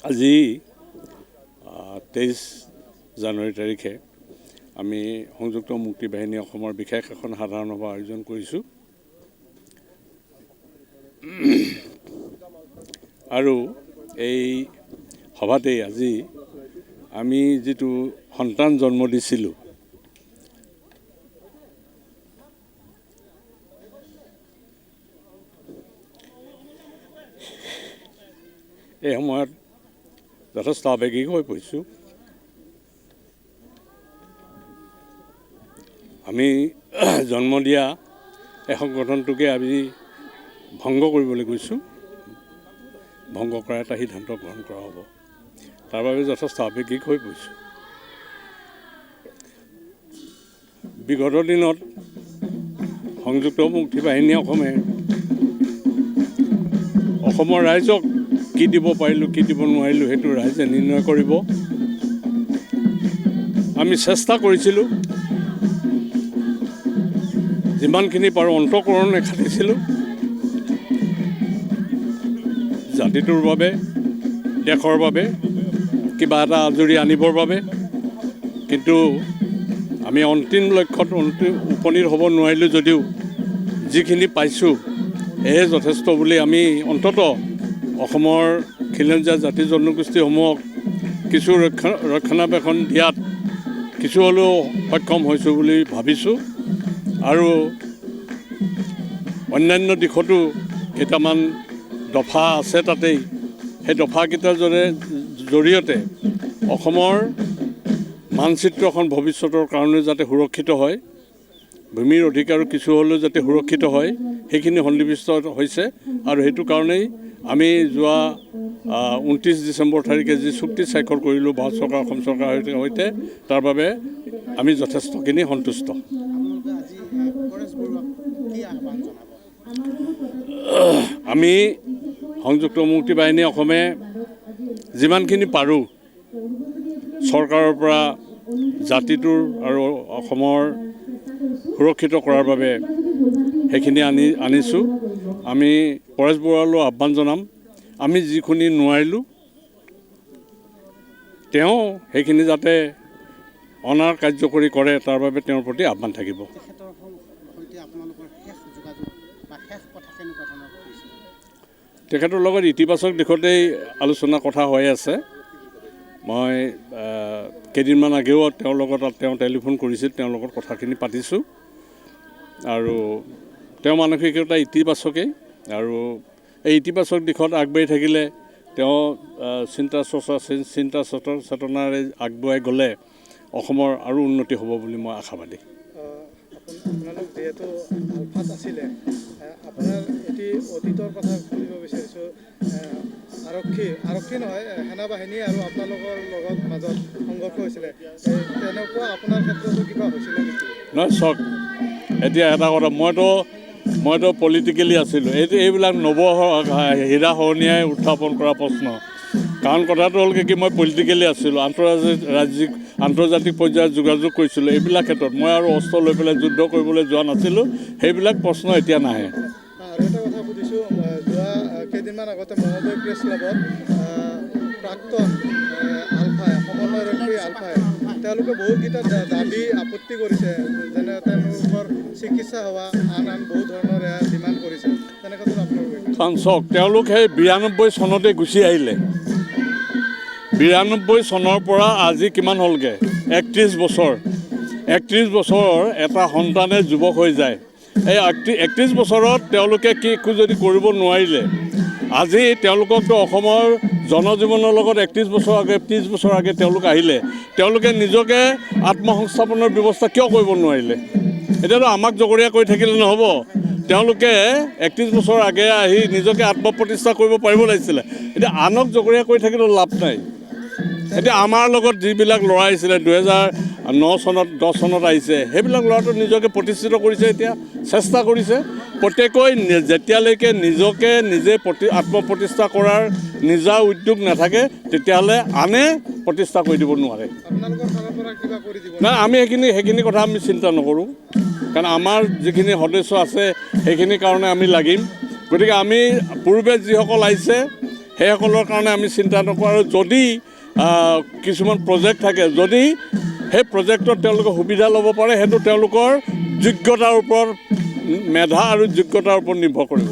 আজি 23 জানুৱাৰী তাৰিখে আমি সংযুক্ত মুক্তি বাহিনী অসমৰ বিশেষ এখন সাধাৰণ সভা আয়োজন কৰিছোঁ আৰু এই সভাতে আজি আমি যেটো সন্তান জন্ম দিছিলোঁ এই সময়ত যথেষ্ট আৱেগিক হৈ পৰিছোঁ আমি জন্ম দিয়া এই সংগঠনটোকে আজি ভংগ কৰিবলৈ গৈছোঁ ভংগ কৰাৰ এটা সিদ্ধান্ত গ্ৰহণ কৰা হ'ব তাৰ বাবে যথেষ্ট আৱেগিক হৈ পৰিছোঁ বিগত দিনত সংযুক্ত মুক্তি বাহিনী অসমৰ ৰাইজক কি দিব পাৰিলোঁ কি দিব নোৱাৰিলোঁ সেইটো ৰাইজে নিৰ্ণয় কৰিব আমি চেষ্টা কৰিছিলোঁ যিমানখিনি পাৰোঁ অন্তঃকৰণে খাটিছিলোঁ জাতিটোৰ বাবে দেশৰ বাবে কিবা এটা আজৰি আনিবৰ বাবে কিন্তু আমি অন্তিম লক্ষ্যত উপনীত হ'ব নোৱাৰিলোঁ যদিও যিখিনি পাইছোঁ এয়ে যথেষ্ট বুলি আমি অন্ততঃ অসমৰ খিলঞ্জীয়া জাতি জনগোষ্ঠীসমূহক কিছু ৰক্ষণাবেক্ষণ দিয়াত কিছু হ'লেও সক্ষম হৈছোঁ বুলি ভাবিছোঁ আৰু অন্যান্য দিশতো কেইটামান দফা আছে তাতেই সেই দফাকেইটাৰ জৰিয়তে অসমৰ মানচিত্ৰখন ভৱিষ্যতৰ কাৰণে যাতে সুৰক্ষিত হয় ভূমিৰ অধিকাৰো কিছু হ'লেও যাতে সুৰক্ষিত হয় সেইখিনি সন্নিৱিষ্ট হৈছে আৰু সেইটো কাৰণেই আমি যোৱা 29 ডিচেম্বৰ তাৰিখে যি চুক্তি স্বাক্ষৰ কৰিলোঁ ভাৰত চৰকাৰ অসম চৰকাৰৰ সৈতে তাৰ বাবে আমি যথেষ্টখিনি সন্তুষ্ট আমি সংযুক্ত মুক্তি বাহিনী অসমে যিমানখিনি পাৰোঁ চৰকাৰৰ পৰা জাতিটোৰ আৰু অসমৰ সুৰক্ষিত কৰাৰ বাবে সেইখিনি আনিছোঁ আমি পৰেশ বৰুৱালৈ আহ্বান জনাম আমি যিখিনি নোৱাৰিলোঁ তেওঁ সেইখিনি যাতে অনাৰ কাৰ্যকৰী কৰে তাৰ বাবে তেওঁৰ প্ৰতি আহ্বান থাকিব তেখেতৰ লগত ইতিবাচক দিশতেই আলোচনা কথা হৈ আছে মই কেইদিনমান আগেও তেওঁৰ লগত তেওঁ টেলিফোন কৰিছিল তেওঁৰ লগত কথাখিনি পাতিছোঁ আৰু তেওঁ মানসিকতা ইতিবাচকেই আৰু এই ইতিবাচক দিশত আগবাঢ়ি থাকিলে তেওঁ চিন্তা চেতনাৰে আগবঢ়াই গ'লে অসমৰ আৰু উন্নতি হ'ব বুলি মই আশাবাদী আপোনালোক যিহেতু আলফাত আছিলে আপোনাৰ এটি অতীতৰ কথা সুধিব বিচাৰিছোঁ আৰক্ষী নহয় সেনাবাহিনী আৰু আপোনালোকৰ লগত মাজত সংঘৰ্ষ হৈছিলে তেনেকুৱা আপোনাৰ ক্ষেত্ৰতো কিবা হৈছিলে নেকি নহয় চাওক এতিয়া এটা কথা মইতো পলিটিকেলি আছিলোঁ এইবিলাক হীৰা সৰণীয়াই উত্থাপন কৰা প্ৰশ্ন কাৰণ কথাটো হ'ল কি মই পলিটিকেলি আছিলোঁ আন্তৰ্জাতিক পৰ্যায়ত যোগাযোগ কৰিছিলোঁ এইবিলাক ক্ষেত্ৰত মই আৰু অস্ত্ৰ লৈ পেলাই যুদ্ধ কৰিবলৈ যোৱা নাছিলোঁ সেইবিলাক প্ৰশ্ন এতিয়া নাহে আৰু এটা কথা সুধিছোঁ যোৱা কেইদিনমান আগতে মঙলদ প্ৰেছ ক্লাবত প্ৰাক্তন সমন্বয়ৰক্ষী আলফাই তেওঁলোকে বহুতকেইটা দাবী আপত্তি কৰিছে যেনে তেওঁলোকৰ চিকিৎসা হোৱা আন বহুত ধৰণৰ ডিমাণ্ড কৰিছে তেনেকৈ আপোনালোকে কাৰণ চাওক তেওঁলোক সেই 92 চনতে গুচি আহিলে 92 চনৰ পৰা আজি কিমান হ'লগৈ 31 বছৰ এটা সন্তানে যুৱক হৈ যায় এই 31 বছৰত তেওঁলোকে কি যদি কৰিব নোৱাৰিলে আজি তেওঁলোককতো অসমৰ জনজীৱনৰ লগত 30 বছৰ আগে তেওঁলোক আহিলে তেওঁলোকে নিজকে আত্মসংস্থাপনৰ ব্যৱস্থা কিয় কৰিব নোৱাৰিলে এতিয়াতো আমাক জগৰীয়া কৰি থাকিলে নহ'ব তেওঁলোকে 31 বছৰ আগে আহি নিজকে আত্মপ্ৰতিষ্ঠা কৰিব পাৰিব লাগিছিলে এতিয়া আনক জগৰীয়া কৰি থাকিলেও লাভ নাই এতিয়া আমাৰ লগত যিবিলাক ল'ৰা আহিছিলে 2009 চনত 10 চনত আহিছে সেইবিলাক ল'ৰাটো নিজকে প্ৰতিষ্ঠিত কৰিছে এতিয়া চেষ্টা কৰিছে প্ৰত্যেকই যেতিয়ালৈকে নিজে আত্মপ্ৰতিষ্ঠা কৰাৰ নিজা উদ্যোগ নাথাকে তেতিয়াহ'লে আনে প্ৰতিষ্ঠা কৰি দিব নোৱাৰে নাই আমি সেইখিনি কথা আমি চিন্তা নকৰোঁ কাৰণ আমাৰ যিখিনি সদস্য আছে সেইখিনিৰ কাৰণে আমি লাগিম গতিকে আমি পূৰ্বে যিসকল আহিছে সেইসকলৰ কাৰণে আমি চিন্তা নকৰোঁ। আৰু যদি কিছুমান প্ৰজেক্ট থাকে, যদি সেই প্ৰজেক্টত তেওঁলোকে সুবিধা ল'ব পাৰে, সেইটো তেওঁলোকৰ যোগ্যতাৰ ওপৰত, মেধা আৰু যোগ্যতাৰ ওপৰত নিৰ্ভৰ কৰিব।